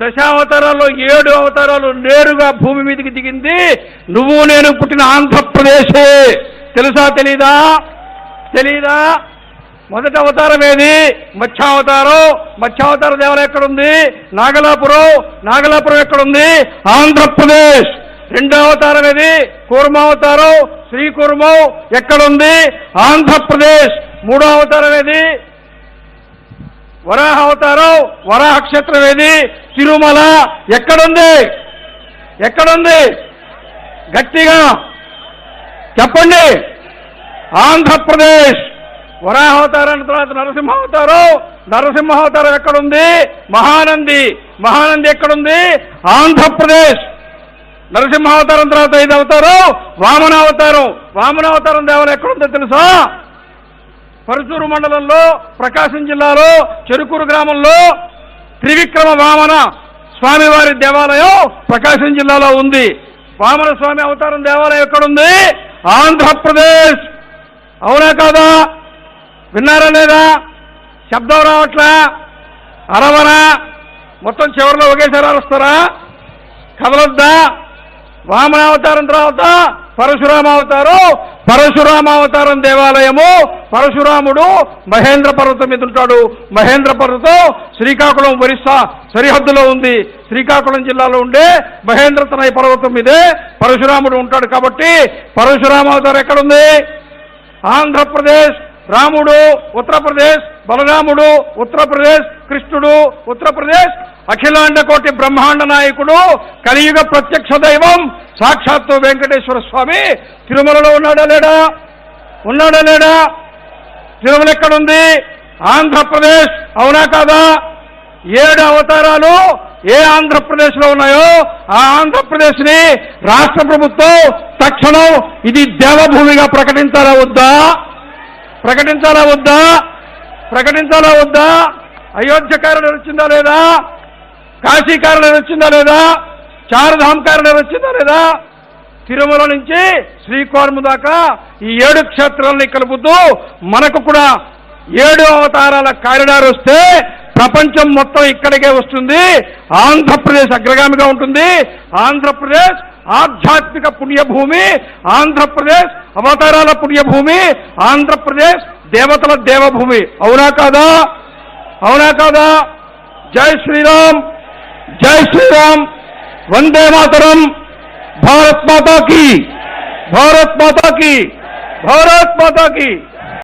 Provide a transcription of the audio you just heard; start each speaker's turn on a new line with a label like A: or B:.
A: దశావతారాల్లో 7 అవతారాలు నేరుగా భూమి మీదకి దిగింది నువ్వు నేను పుట్టిన ఆంధ్రప్రదేశే. తెలుసా తెలీదా? తెలీదా? మొదటి అవతారం ఏది? మత్స్యావతారం. మత్స్యావతార దేవాలయం ఎక్కడుంది? నాగలాపురం. నాగలాపురం ఎక్కడుంది? ఆంధ్రప్రదేశ్. రెండో అవతారం ఏది? కూర్మావతారం. శ్రీకూర్మం ఎక్కడుంది? ఆంధ్రప్రదేశ్. మూడో అవతారం ఏది? వరాహ అవతారం. వరాహ క్షేత్రం ఏది? తిరుమల. ఎక్కడుంది? ఎక్కడుంది? గట్టిగా చెప్పండి. ఆంధ్రప్రదేశ్. వరాహ అవతారం తర్వాత నరసింహావతారం. నరసింహావతారం ఎక్కడుంది? మహానంది. మహానంది ఎక్కడుంది? ఆంధ్రప్రదేశ్. నరసింహావతారం తర్వాత 5వ అవతారం వామనావతారం. వామనావతారం దేవాలయం ఎక్కడుందో తెలుసా? పరుచూరు మండలంలో ప్రకాశం జిల్లాలో చెరుకూరు గ్రామంలో త్రివిక్రమ వామన స్వామివారి దేవాలయం ప్రకాశం జిల్లాలో ఉంది. వామన స్వామి అవతారం దేవాలయం ఎక్కడుంది? ఆంధ్రప్రదేశ్. అవునా కాదా? విన్నారా లేదా? శబ్దం రావట్లా? అరవరా? మొత్తం చివరిలో ఒకేసారి అరుస్తారా? కదలొద్దా? వామనావతారం తర్వాత పరశురామావతారం. పరశురామావతారం దేవాలయము పరశురాముడు మహేంద్ర పర్వతం మీద ఉంటాడు. మహేంద్ర పర్వతం శ్రీకాకుళం ఒరిస్సా సరిహద్దులో ఉంది. శ్రీకాకుళం జిల్లాలో ఉండే మహేంద్రతనయ పర్వతం మీదే పరశురాముడు ఉంటాడు. కాబట్టి పరశురామావతారం ఎక్కడుంది? ఆంధ్రప్రదేశ్. రాముడు ఉత్తరప్రదేశ్. బలరాముడు ఉత్తరప్రదేశ్. కృష్ణుడు ఉత్తరప్రదేశ్. అఖిలాండ కోటి బ్రహ్మాండ నాయకుడు కలియుగ ప్రత్యక్ష దైవం సాక్షాత్తు వెంకటేశ్వర స్వామి తిరుమలలో ఉన్నాడా లేడా? ఉన్నాడా లేడా? తిరుమల ఎక్కడుంది? ఆంధ్రప్రదేశ్. అవునా కాదా? 7 అవతారాలు ఏ ఆంధ్రప్రదేశ్లో ఉన్నాయో ఆ ఆంధ్రప్రదేశ్ ని రాష్ట్ర ప్రభుత్వం తక్షణం ఇది దేవభూమిగా ప్రకటించాలా వద్దా? ప్రకటించాలా వద్దా? ప్రకటించాలా వద్దా? అయోధ్య కారణం వచ్చిందా లేదా? కాశీ కారణం వచ్చిందా లేదా? చార్ధామ్ కారణం వచ్చిందా లేదా? తిరుమల నుంచి శ్రీకోర్మ దాకా ఈ 7 క్షేత్రాలని కలుపుతూ మనకు కూడా 7 అవతారాల కారిడార్ వస్తే ప్రపంచం మొత్తం ఇక్కడికే వస్తుంది. ఆంధ్రప్రదేశ్ అగ్రగామిగా ఉంటుంది. ఆంధ్రప్రదేశ్ ఆధ్యాత్మిక పుణ్యభూమి. ఆంధ్రప్రదేశ్ అవతారాల పుణ్యభూమి. ఆంధ్రప్రదేశ్ దేవతల దేవభూమి. అవునా కాదా? అవునా కాదా? జై శ్రీరామ్. జై శ్రీరామ్. వందే మాతరం. భారత్ మాతా కీ. భారత్ మాతా కీ. భారత్ మాతా కీ.